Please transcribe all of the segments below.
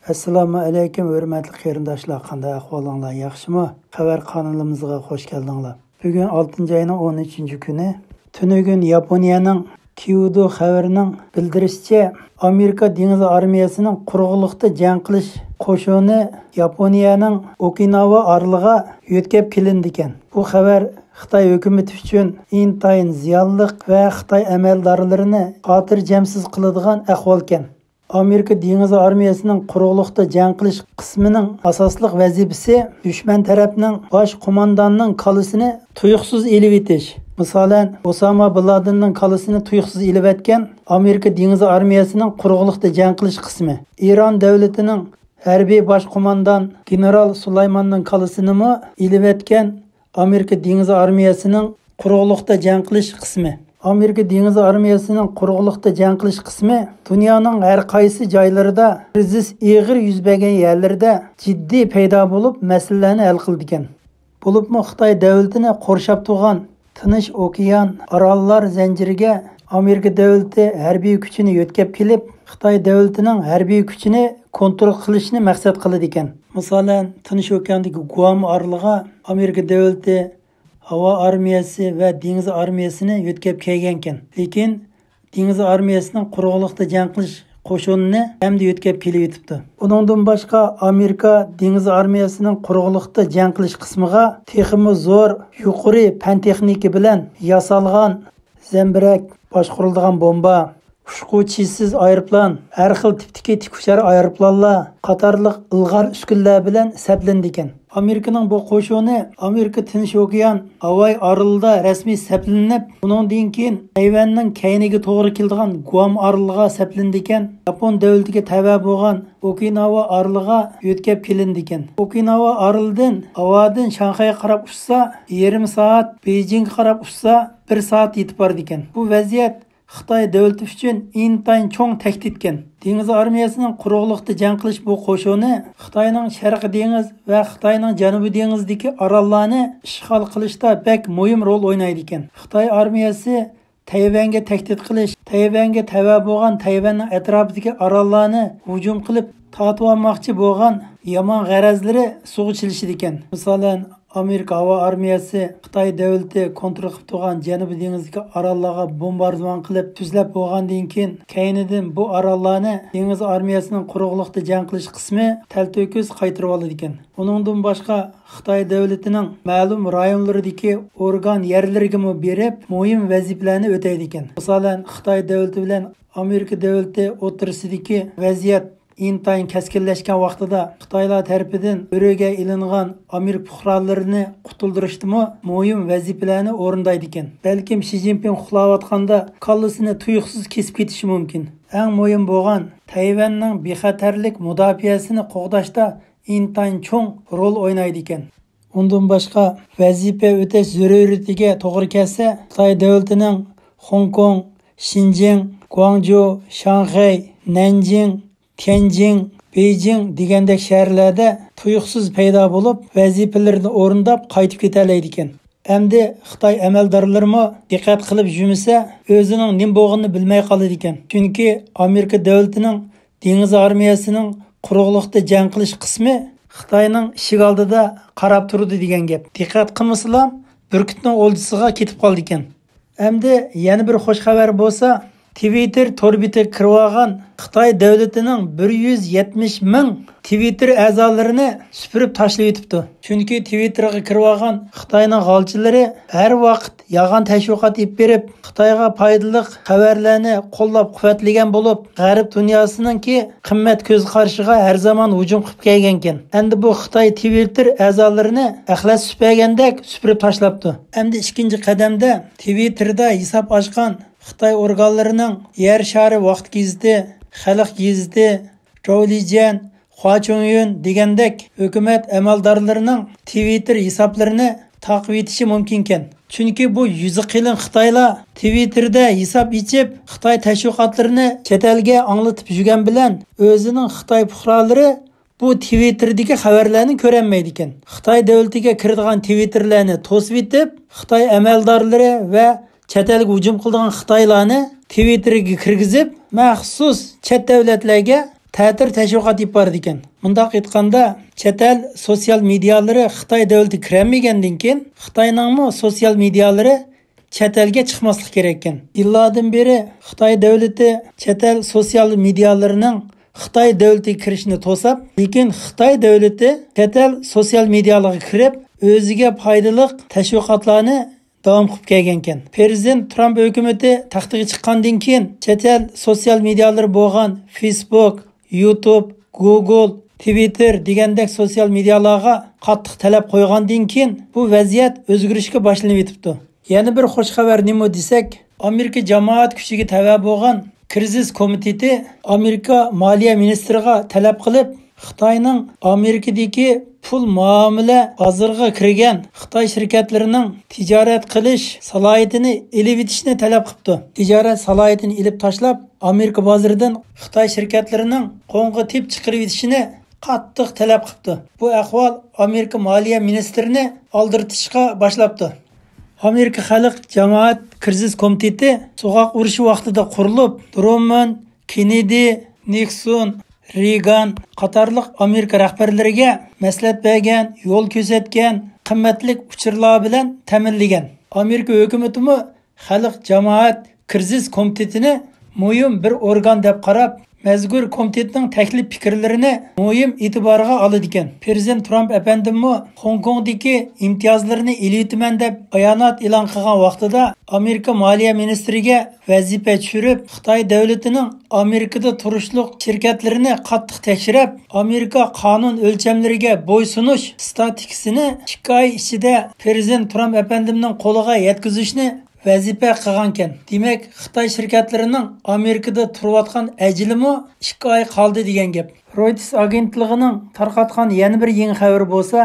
Assalomu alaykum, hurmatli qarindoshlar. Qanday ahvolinglar? Yaxshimi? Xabar kanalımızga hoş geldinglar. Bugün 6 ayının 13 kuni. Tünügün Yaponiyaning Kyoto xabarining bildirishicha, Amerika dengiz armiyasining qurug'liqda jang qilish qo'shini Yaponiyaning Okinawa orlig'iga yetkazib kelindi ekan. Bu xabar Xitoy hukumati uchun intayin ziyonliq va Xitoy amaldorlarini xotirjamsiz qiladigan ahvol ekan. Amerika dengiz armiyasining quruqliqda jang qilish qismining asosliq vazifasi dushman tarafning bosh qo'mondonining kalısini tuyuqsiz elib etish. Misolan, Osama bin Ladenning kalısini tuyuqsiz elib etgan Amerika dengiz armiyasining quruqliqda jang qilish qismi. Iran davlatining harbiy bosh qo'mondon general Sulaymonning kalısini elib etgan Amerika dengiz armiyasining quruqliqda jang qilish qismi. Amerika dengiz armiyasining quruqliqda jang qilish qismi dunyoning har qaysi joylarida krizis og'ir yuz bergan yerlarda jiddiy paydo bo'lib masalalarni hal qildi ekan. Bo'libmi Xitoy davlatini qurshab turgan Tinch okean orollar zanjiriga Amerika davlati harbiy kuchini yetkazib kelib, Xitoy davlatining harbiy kuchini kontrol qilishni maqsad qiladi ekan. Masalan, Tinch okeandagi Guam orlig'iga Amerika davlati havo armiyasi va dengiz armiyasini yetkazib kelgan ekan. Lekin dengiz armiyasining quruqliqda jang qilish qo'shinini hamda yetkazib kelib yetibdi. Bundan boshqa Amerika dengiz armiyasining quruqliqda jang qilish qismiga texmi zo'r yuqori fan texnika bilan yasalgan zambirak boshqariladigan bomba, uçquchisiz aeroplan, har xil tipdagi tikushar aeroplanlar qatorliq ilg'or uskunlar bilan saplandi ekan. Amerikaning bu qo'shini Amerika Tinch okean havo orolida rasmiy saplanib, undan keyin Tayvanning kayniga to'g'ri keladigan Guam oroliga saplandi ekan. Yapon davlatiga tava bo'lgan Okinawa oroliga yetkazib kelindi ekan. Okinawa orolidan havodan Shanxayga qarab uchsa, yarim soat, Beijingga qarab uchsa, 1 soat yetib bordi ekan. Bu vaziyat Xitoy davlati uchun intayin cho'ng tahdid ekan. Dengiz armiyasining quruqliqda jang qilish bu qo'shini Xitoyning Sharqiy dengiz va Xitoyning Janubiy dengizdagi orollarni ishg'ol qilishda bek muhim rol o'ynaydi ekan. Xitoy armiyasi Tayvanga tahdid qilish, Tayvanga tava bo'lgan Tayvanning atrofidagi orollarni hujum qilib tortib olmoqchi bo'lgan yomon g'arazlari sug'uchilishdi ekan. Masalan, Amerika havo armiyasi Xitoy davlati kontrol qilib turgan Janubiy dengizdagi orollarga bombardimon qilib tuzlab bo'lgandan keyin keyinidan bu orollarni dengiz armiyasining quruqliqda jang qilish qismi talto'kis qaytarib oladi ekan. Uningdan boshqa Xitoy davlatining ma'lum rayonlaridagi organ yerlariga berib, muhim vazifalarni o'taydi ekan. Masalan, Xitoy davlati bilan Amerika davlati o'rtasidagi vaziyat intayin keskinlashgan vaqtida Xitoylar tarafidan o'rga ilingan Amerika fuqarolarini qutuldirishdimi muhim vazifalarni o'rindaydi ekan. Balkim Xi Jinping uxlayotganda kallasini tuyuqsiz kesib ketishi mumkin. Eng muhim bo'lgan Tayvanning bexatarlik mudofaasini qo'g'dashda intayin cho'ng rol o'ynaydi ekan. Undan boshqa vazifa o'tash zaruriyatiga to'g'ri kelsa, Xitoy davlatining Hong Kong, Xinjiang, Guangzhou, Shanxay, Nanjing, Tianjin, Beijing degandek shaharlarda tuyuqsiz paydo bo'lib, vazifalarni o'rindab qaytib ketalaydi ekan. Endi Xitoy amaldorlari diqqat qilib yurmasa, o'zining nim bo'lganini bilmay qoladi ekan. Chunki Amerika davlatining dengiz armiyasining quruqliqda jang qilish qismi Xitoyning ishig oldida qarab turdi degan gap. Diqqat qilmasalar, burkutning o'ljisiga ketib qoldi ekan. Endi yana bir xush xabar bo'lsa, Twitter torbiti kirib Xitoy davlatining 170 ming Twitter a'zolarini supurib tashlab etibdi. Chunki Twitterga kirib Xitoyning g'olchilari har vaqt yolg'on tashviqot etib berib, Xitoyga foydali xabarlarni qo'llab-quvvatlagan bo'lib, g'arb dunyosininki qimmat ko'z qarshiga har zaman hujum qilib kelgan ekan. Endi bu Xitoy Twitter a'zolarini axlat supagandek supurib tashlabdi. Endi ikkinchi qadamda Twitterda hisob ochgan Xitoy organlarining yer shari vaqt gazeti, xalq gazeti, Zhoulijian, Huachungyun degandek hukumat amaldorlarining Twitter hisoblarini taqib etishi mumkin ekan. Chunki bu yuzi qilin Xitoylar Twitterda hisob ichib, Xitoy tashviqotlarini chet elga anglatib yurgan bilan o'zining Xitoy fuqarolari bu Twitter'dagi xabarlarni ko'rolmaydi ekan. Xitoy davlatiga kiradigan Twitterlarni to'sib etib, Xitoy amaldorlari va chet elga hujum qilgan Xitoylarni Twitter'ga kirgizib, maxsus chet davlatlarga ta'tir tashviqot ib bordi ekan. Bundaq aytganda, chet el sotsial medialari Xitoy davlati kirmagandan keyin Xitoyning sotsial medialari chet elga chiqmaslik kerak ekan. Yillardan beri Xitoy davlati chet el sotsial medialarining Xitoy davlatiga kirishni to'sab, lekin Xitoy davlati chet el sotsial medialarga kirib, o'ziga foydali tashviqotlarni davom qilib kelgan ekan. Prezident Trump hukumati taxtiga chiqqandan keyin chet el sotsial medialari bo'lgan Facebook, YouTube, Google, Twitter degandek sotsial medialarga qattiq talab qo'ygandan keyin bu vaziyat o'zgarishga boshlanib yetibdi. Yana bir xush xabar nima desak, Amerika jamoat kuchiga tava bo'lgan Krizis komiteti Amerika moliya ministriga talab qilib, Xitoyning Amerikadagi pul muomala bozoriga kirgan Xitoy shirkatlarining tijorat qilish salohiyatini elib etishni talab qilibdi. Tijorat salohiyatini elib tashlab, Amerika bozoridan Xitoy shirkatlarining qo'ng'i tip chiqarib etishini qattiq talab qilibdi. Bu ahvol Amerika moliya ministrini oldirtishga boshlabdi. Amerika xalq jamoat krizis komiteti so'g'oq urushi vaqtida qurilib, Truman, Kennedy, Nixon, Reagan qatorliq Amerika rahbarlariga maslahat bergan, yo'l ko'rsatgan, qimmatli uchurlar bilan ta'minlagan. Amerika hukumati xalq jamoat krizis komitetini muhim bir organ deb qarab, mazkur komitetning taklif fikrlarini muhim e'tiborga oladi ekan. Prezident Trump efendim Hong Kongdagi imtiyozlarni elitaman deb bayonot e'lon qilgan vaqtida Amerika moliya ministriga vazifa tushirib, Xitoy davlatining Amerikada turishliq shirkatlarini qattiq tekshirib, Amerika qonun o'lchamlariga bo'ysunish statistikasini 2 oy ichida Prezident Trump efendimning qo'liga yetkazishni vazifa qilgan ekan. Demak, Xitoy shirkatlarining Amerikada turayotgan ajlimi 2 oy qoldi degan gap. Reuters agentligining tarqatgan yana bir yangi xabar bo'lsa,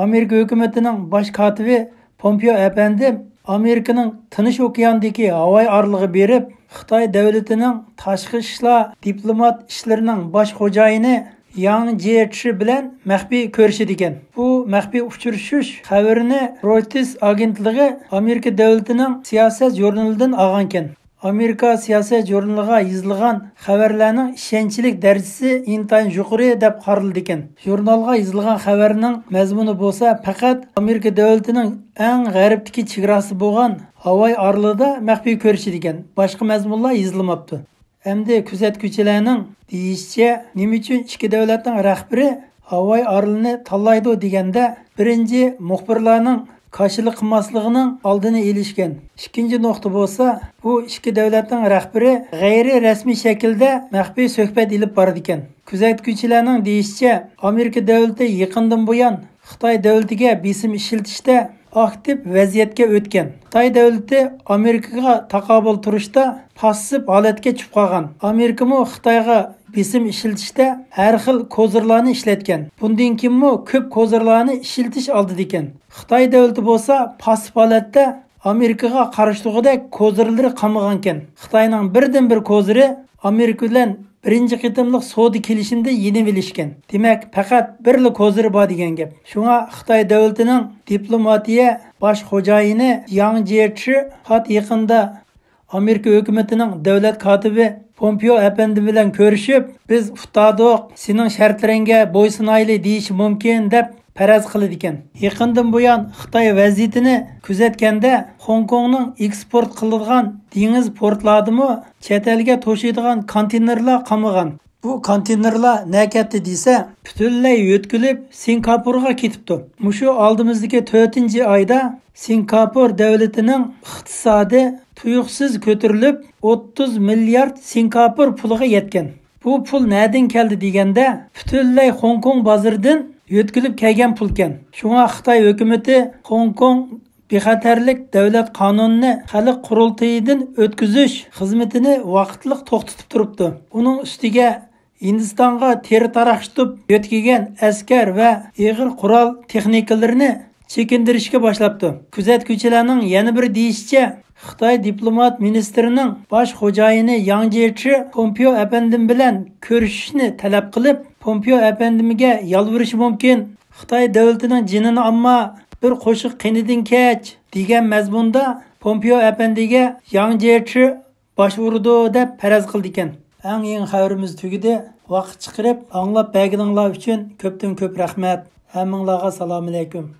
Amerika hukumatining bosh kotibi Pompeo efendim Amerikaning Tinch okeandagi havo orlig'i berib, Xitoy davlatining tashqi ishlar diplomat ishlarining bosh xo'jayini Yang Jiechi bilan maxfiy ko'rishdi ekan. Bu maxfiy uchrashuv xabarini Reuters agentligi Amerika davlatining siyosat jurnalidan olgan ekan. Amerika siyosat jurnaliga yozilgan xabarlarning ishonchlik darajasi intayin yuqori deb qaraldi ekan. Jurnalga yozilgan xabarning mazmuni bo'lsa, faqat Amerika davlatining eng g'arbdagi chegarasi bo'lgan Havay orlig'ida maxfiy ko'rishdi ekan. Boshqa mazmunlar yozilmabdi. Endi kuzatuvchilarning deyishicha, nima uchun ikki davlatning rahbari Havay orlig'ini tanlaydi deganda, birinchi muxbirlarning qarshilik qilmasligining oldini olishgan. Ikkinchi nuqta bo'lsa, bu ikki davlatning rahbari g'ayri rasmiy shaklda maxfiy suhbat olib boradi ekan. Kuzatuvchilarning deyishicha, Amerika davlati yaqindan buyon Xitoy davlatiga besim ishlatishda aktiv vaziyatga o'tgan. Xitoy davlati Amerikaga taqobil turishda passiv holatga tushib qolgan. Amerika Xitoyga besim ishlatishda har xil kozirlarni ishlatgan. Bundan keyin ko'p kozirlarni ishiltish oldida ekan. Xitoy davlati bo'lsa passiv holatda Amerikaga qarashlig'idek kozirlari qamagan ekan. Xitoyning birdan-bir koziri Amerika bilan birinchi qitimliq savdo kelishimda yeni bilishgan. Demak, faqat birli koziri bor degan gap. Shunga Xitoy davlatining diplomatiya bosh xo'jayini Yang Jiechi yaqinda Amerika hukumatining davlat kotibi Pompeo efendi bilan ko'rishib, biz uftadoq, sening shartlaringga bo'ysunayli deyish mumkin deb faraz qiladi ekan. Yaqindan buyon Xitoy vaziyatini kuzatganda Hong Kongning eksport qiladigan dengiz portlaridimi chet elga to'shiydigan konteynerlar qamagan. Bu konteynerlar nakatdi desa, butunlay yo'tkilib Singapurga ketibdi. Mushu oldimizdagi 4-oyda Singapur davlatining iqtisodi tuyuqsiz ko'tarilib 30 milliard Singapur puliga yetgan. Bu pul nereden keldi deganda, butunlay Hong Kong bozoridan yo'tkilib kelgan pulkan. Shunga Xitoy hukumati Hong Kong bexatarlik davlat qonunini xalq qurultayidan o'tkazish xizmatini vaqtliq to'xtatib turibdi. Uning ustiga Hindistonga teri taraqshitib yo'tkigan askar va ig'ir qurol texnikalarini chekindirishga boshlabdi. Kuzatuvchilarning yana bir deyishicha, Xitoy diplomat ministrining bosh xo'jayini Yang Jiechi Pompeo efendim bilan ko'rishishni talab qilib, Pompeo efendimiga yalvurishi mumkin. Xitoy davlatining jinini ammo bir qo'shiq qinidan kech degan mazmunda Pompeo efendiga Yang Jiechi bosh urdi deb faraz qildi ekan. Eng yangi xabarimiz tugidi. Vaqt chiqarib anglab berganinglar uchun ko'pdan ko'p rahmat. Hammanglarga assalomu alaykum.